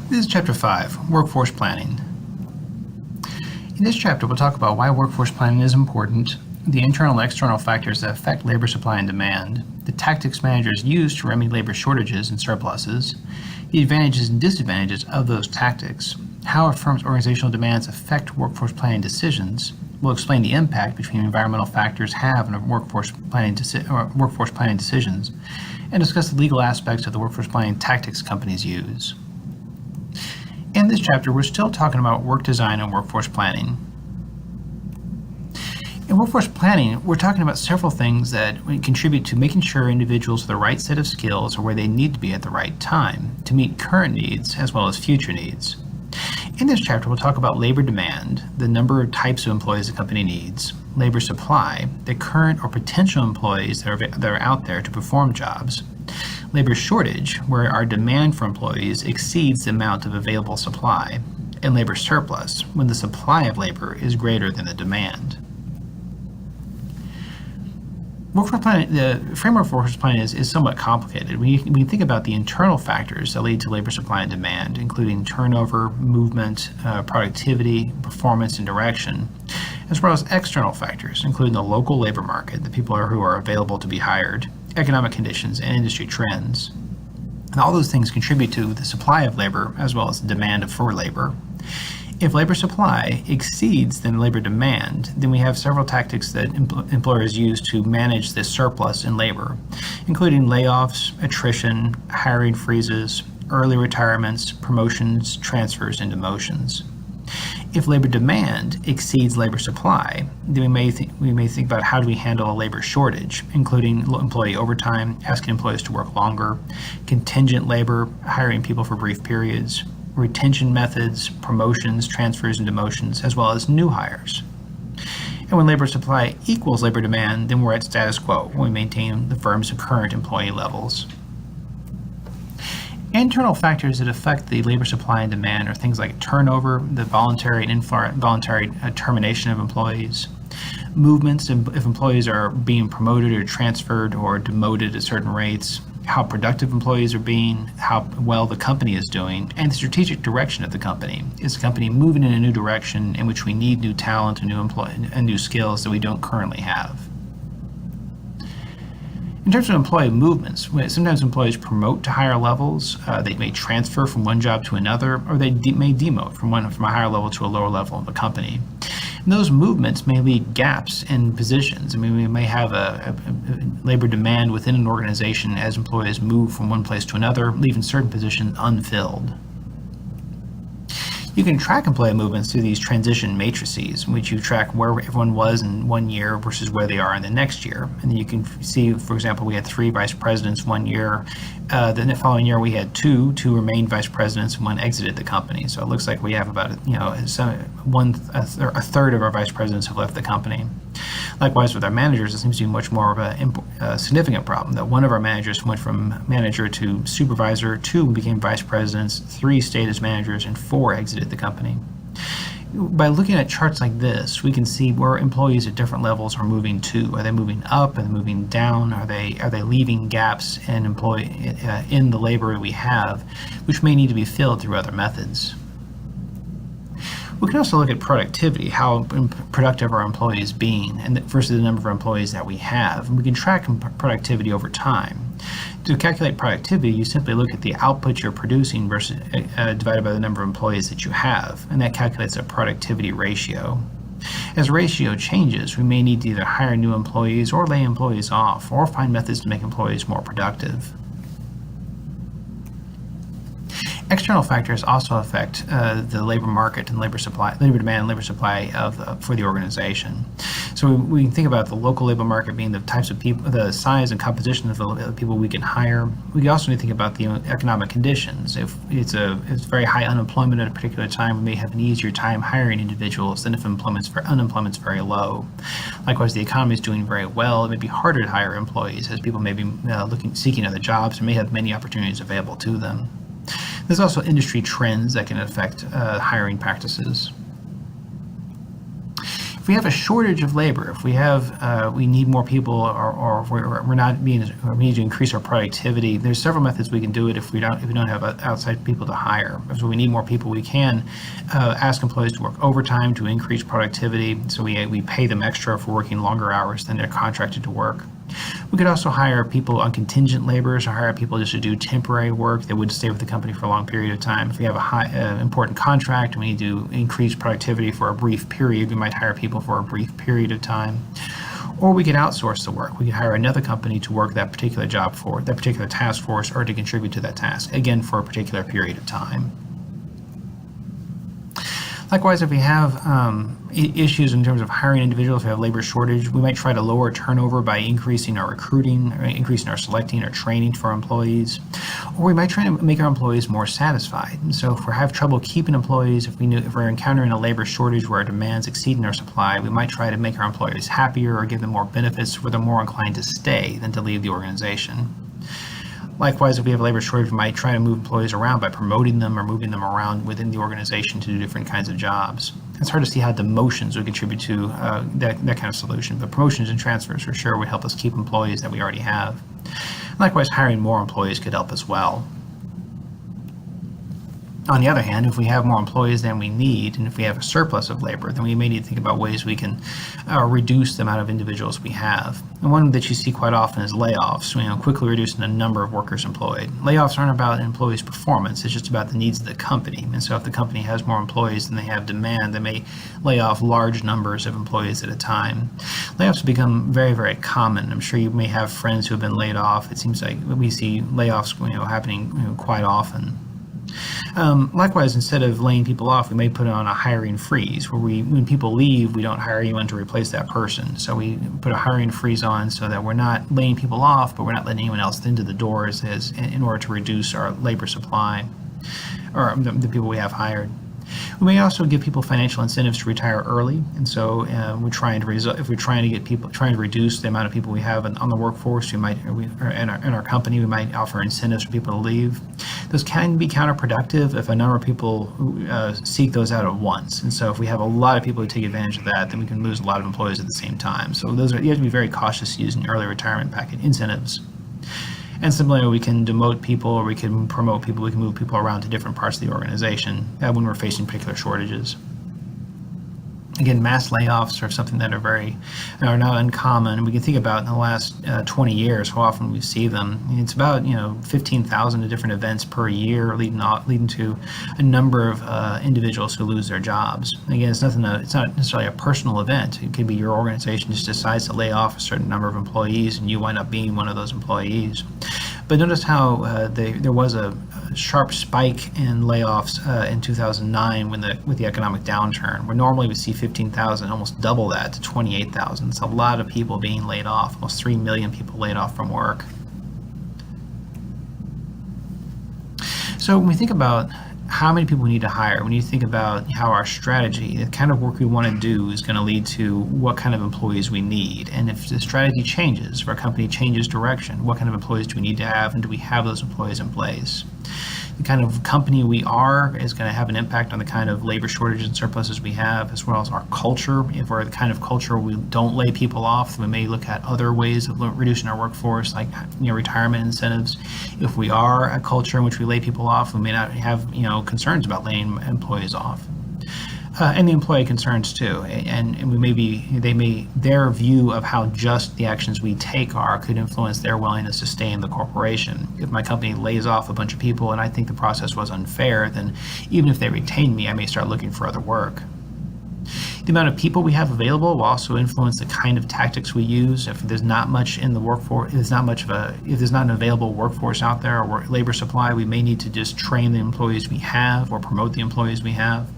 This is Chapter 5, Workforce Planning. In this chapter, we'll talk about why workforce planning is important, the internal and external factors that affect labor supply and demand, the tactics managers use to remedy labor shortages and surpluses, the advantages and disadvantages of those tactics, how a firm's organizational demands affect workforce planning decisions. We'll explain the impact between environmental factors have on workforce planning decisions, and discuss the legal aspects of the workforce planning tactics companies use. In this chapter, we're still talking about work design and workforce planning. In workforce planning, we're talking about several things that contribute to making sure individuals with the right set of skills are where they need to be at the right time to meet current needs as well as future needs. In this chapter, we'll talk about labor demand, the number of types of employees a company needs, labor supply, the current or potential employees that are out there to perform jobs, labor shortage, where our demand for employees exceeds the amount of available supply, and labor surplus, when the supply of labor is greater than the demand. Workforce planning, the framework for workforce planning is somewhat complicated. We think about the internal factors that lead to labor supply and demand, including turnover, movement, productivity, performance, and direction, as well as external factors, including the local labor market, the people who are available to be hired, economic conditions, and industry trends. And all those things contribute to the supply of labor as well as the demand for labor. If labor supply exceeds the labor demand, then we have several tactics that employers use to manage this surplus in labor, including layoffs, attrition, hiring freezes, early retirements, promotions, transfers, and demotions. If labor demand exceeds labor supply, then we may think about how do we handle a labor shortage, including employee overtime, asking employees to work longer, contingent labor, hiring people for brief periods, retention methods, promotions, transfers, and demotions, as well as new hires. And when labor supply equals labor demand, then we're at status quo, when we maintain the firm's current employee levels. Internal factors that affect the labor supply and demand are things like turnover, the voluntary and involuntary termination of employees, movements if employees are being promoted or transferred or demoted at certain rates, how productive employees are being, how well the company is doing, and the strategic direction of the company. Is the company moving in a new direction in which we need new talent and new skills that we don't currently have? In terms of employee movements, sometimes employees promote to higher levels, they may transfer from one job to another, or they may demote from a higher level to a lower level of the company. And those movements may lead gaps in positions. I mean, we may have a labor demand within an organization as employees move from one place to another, leaving certain positions unfilled. You can track employee movements through these transition matrices, in which you track where everyone was in 1 year versus where they are in the next year. And then you can see, for example, we had 3 vice presidents 1 year. Then the following year we had 2 remained vice presidents and 1 exited the company. So it looks like we have about a third of our vice presidents have left the company. Likewise, with our managers, it seems to be much more of a significant problem that 1 of our managers went from manager to supervisor, 2 became vice presidents, 3 stayed as managers, and 4 exited the company. By looking at charts like this, we can see where employees at different levels are moving to. Are they moving up? Are they moving down? Are they leaving gaps in in the labor that we have, which may need to be filled through other methods? We can also look at productivity, how productive our employees being, and versus the number of employees that we have. And we can track productivity over time. To calculate productivity, you simply look at the output you're producing versus divided by the number of employees that you have, and that calculates a productivity ratio. As the ratio changes, we may need to either hire new employees or lay employees off, or find methods to make employees more productive. External factors also affect the labor market and labor demand and labor supply for the organization. So we can think about the local labor market being the types of people, the size and composition of the people we can hire. We also need to think about the economic conditions. If it's very high unemployment at a particular time, we may have an easier time hiring individuals than if unemployment's very low. Likewise, the economy is doing very well. It may be harder to hire employees as people may be seeking other jobs and may have many opportunities available to them. There's also industry trends that can affect hiring practices. If we have a shortage of labor, if we have we need more people, or if we're not being, or we need to increase our productivity, there's several methods we can do it if we don't have outside people to hire. So we need more people, we can ask employees to work overtime to increase productivity. So we pay them extra for working longer hours than they're contracted to work. We could also hire people on contingent labors, or hire people just to do temporary work that would stay with the company for a long period of time. If we have a high important contract and we need to increase productivity for a brief period, we might hire people for a brief period of time. Or we could outsource the work. We could hire another company to work that particular job for that particular task force, or to contribute to that task, again for a particular period of time. Likewise, if we have issues in terms of hiring individuals, if we have labor shortage, we might try to lower turnover by increasing our recruiting, or increasing our selecting or training for employees, or we might try to make our employees more satisfied. And so if we have trouble keeping employees, if we're encountering a labor shortage where our demand's exceeding our supply, we might try to make our employees happier or give them more benefits where they're more inclined to stay than to leave the organization. Likewise, if we have a labor shortage, we might try to move employees around by promoting them or moving them around within the organization to do different kinds of jobs. It's hard to see how demotions would contribute to that kind of solution, but promotions and transfers for sure would help us keep employees that we already have. Likewise, hiring more employees could help as well. On the other hand, if we have more employees than we need, and if we have a surplus of labor, then we may need to think about ways we can reduce the amount of individuals we have. And one that you see quite often is layoffs, quickly reducing the number of workers employed. Layoffs aren't about employees' performance, it's just about the needs of the company. And so if the company has more employees than they have demand, they may lay off large numbers of employees at a time. Layoffs have become very, very common. I'm sure you may have friends who have been laid off. It seems like we see layoffs happening quite often. Likewise, instead of laying people off, we may put on a hiring freeze, where when people leave, we don't hire anyone to replace that person. So we put a hiring freeze on so that we're not laying people off, but we're not letting anyone else into the doors in order to reduce our labor supply, or the people we have hired. We may also give people financial incentives to retire early, and so we're trying to reduce the amount of people we have on the workforce. In our company, we might offer incentives for people to leave. Those can be counterproductive if a number of people seek those out at once. And so if we have a lot of people who take advantage of that, then we can lose a lot of employees at the same time. So you have to be very cautious using early retirement package incentives. And similarly, we can demote people, or we can promote people, we can move people around to different parts of the organization when we're facing particular shortages. Again, mass layoffs are something that are not uncommon. We can think about in the last 20 years how often we see them. It's about 15,000 different events per year, leading to a number of individuals who lose their jobs. Again, it's not necessarily a personal event. It could be your organization just decides to lay off a certain number of employees, and you wind up being one of those employees. But notice how there was a sharp spike in layoffs in 2009 with the economic downturn, where normally we see 15,000, almost double that to 28,000. It's a lot of people being laid off, almost 3 million people laid off from work. So when we think about how many people we need to hire, when you think about how our strategy, the kind of work we want to do, is going to lead to what kind of employees we need. And if the strategy changes, if our company changes direction, what kind of employees do we need to have, and do we have those employees in place? The kind of company we are is going to have an impact on the kind of labor shortages and surpluses we have, as well as our culture. If we're the kind of culture we don't lay people off, then we may look at other ways of reducing our workforce, like retirement incentives. If we are a culture in which we lay people off, we may not have concerns about laying employees off. And the employee concerns too, and their view of how just the actions we take could influence their willingness to stay in the corporation. If my company lays off a bunch of people and I think the process was unfair, then even if they retain me, I may start looking for other work. The amount of people we have available will also influence the kind of tactics we use. If there's not much in the workforce, if there's not an available workforce out there or labor supply, we may need to just train the employees we have or promote the employees we have.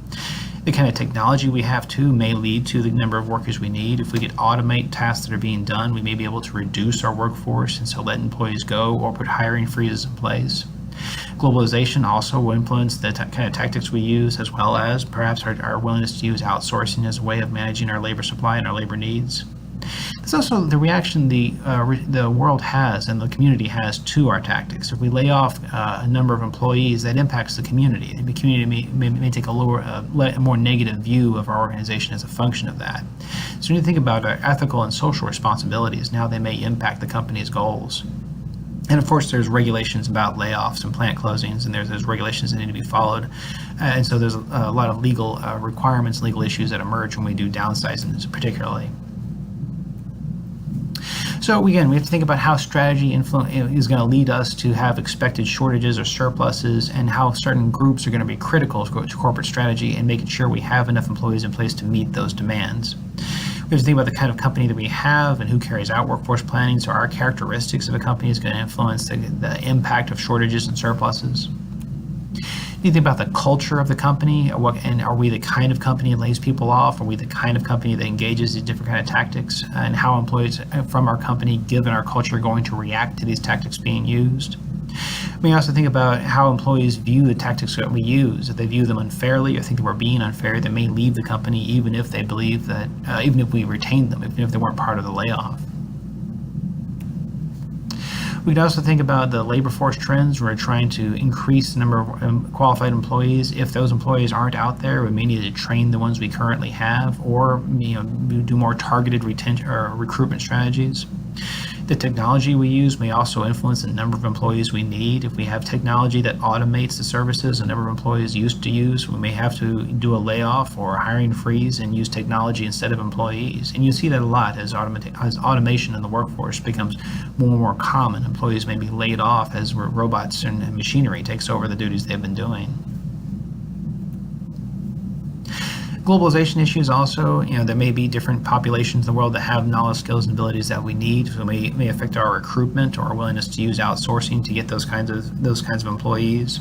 The kind of technology we have too may lead to the number of workers we need. If we could automate tasks that are being done, we may be able to reduce our workforce and so let employees go or put hiring freezes in place. Globalization also will influence the kind of tactics we use, as well as perhaps our willingness to use outsourcing as a way of managing our labor supply and our labor needs. The It's also the reaction the world has and the community has to our tactics. If we lay off a number of employees, that impacts the community. The community may take a more negative view of our organization as a function of that. So when you think about our ethical and social responsibilities, now they may impact the company's goals. And of course, there's regulations about layoffs and plant closings, and there's regulations that need to be followed. And so there's a lot of legal requirements, legal issues that emerge when we do downsizing, particularly. So again, we have to think about how strategy is going to lead us to have expected shortages or surpluses, and how certain groups are going to be critical to corporate strategy and making sure we have enough employees in place to meet those demands. We have to think about the kind of company that we have and who carries out workforce planning. So our characteristics of a company is going to influence the impact of shortages and surpluses. You think about the culture of the company, and are we the kind of company that lays people off? Are we the kind of company that engages in different kind of tactics? And how employees from our company, given our culture, are going to react to these tactics being used? We also think about how employees view the tactics that we use. If they view them unfairly or think that we're being unfair, they may leave the company even if they believe that, even if we retained them, even if they weren't part of the layoff. We could also think about the labor force trends. We're trying to increase the number of qualified employees. If those employees aren't out there, we may need to train the ones we currently have, or do more targeted retention or recruitment strategies. The technology we use may also influence the number of employees we need. If we have technology that automates the services a number of employees used to use, we may have to do a layoff or a hiring freeze and use technology instead of employees. And you see that a lot as automation in the workforce becomes more and more common. Employees may be laid off as robots and machinery takes over the duties they've been doing. Globalization issues also, there may be different populations in the world that have knowledge, skills, and abilities that we need. So it may affect our recruitment or our willingness to use outsourcing to get those kinds of employees,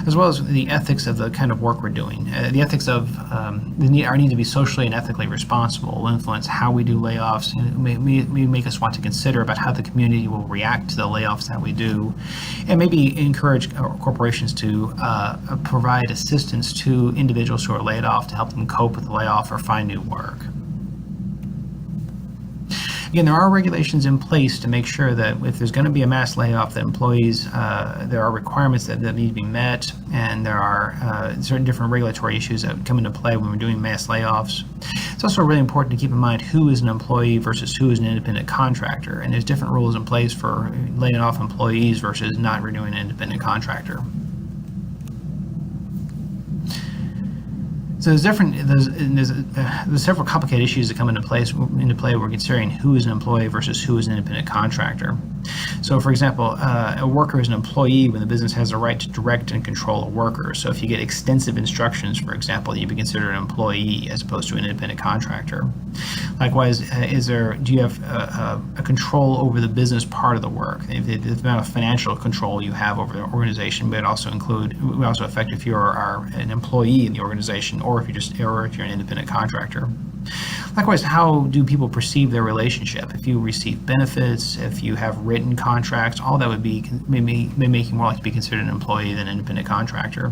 as well as the ethics of the kind of work we're doing. The ethics of our need to be socially and ethically responsible will influence how we do layoffs, and may make us want to consider about how the community will react to the layoffs that we do, and maybe encourage corporations to provide assistance to individuals who are laid off to help them cope with the layoff or find new work. Again, there are regulations in place to make sure that if there's going to be a mass layoff, that employees, there are requirements that need to be met, and there are certain different regulatory issues that come into play when we're doing mass layoffs. It's also really important to keep in mind who is an employee versus who is an independent contractor, and there's different rules in place for laying off employees versus not renewing an independent contractor. So there's several complicated issues that come into play when we're considering who is an employee versus who is an independent contractor. So, for example, a worker is an employee when the business has the right to direct and control a worker. So if you get extensive instructions, for example, you'd be considered an employee as opposed to an independent contractor. Likewise, do you have a control over the business part of the work? The amount of financial control you have over the organization, but it also affect if you are an employee in the organization, or if you're an independent contractor. Likewise, how do people perceive their relationship? If you receive benefits, if you have written contracts, all that would may make you more likely to be considered an employee than an independent contractor.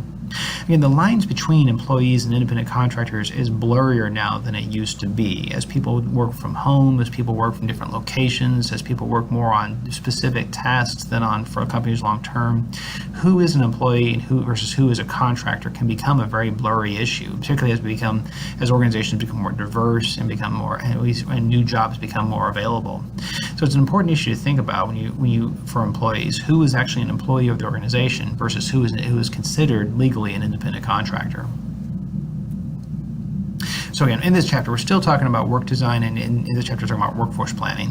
Again, the lines between employees and independent contractors is blurrier now than it used to be. As people work from home, as people work from different locations, as people work more on specific tasks than for companies long term, who is an employee and who is a contractor can become a very blurry issue, particularly as organizations become more diverse and and new jobs become more available. So it's an important issue to think about for employees, who is actually an employee of the organization versus who is considered legally an independent contractor. So again, in this chapter, we're still talking about work design, and in this chapter, we're talking about workforce planning.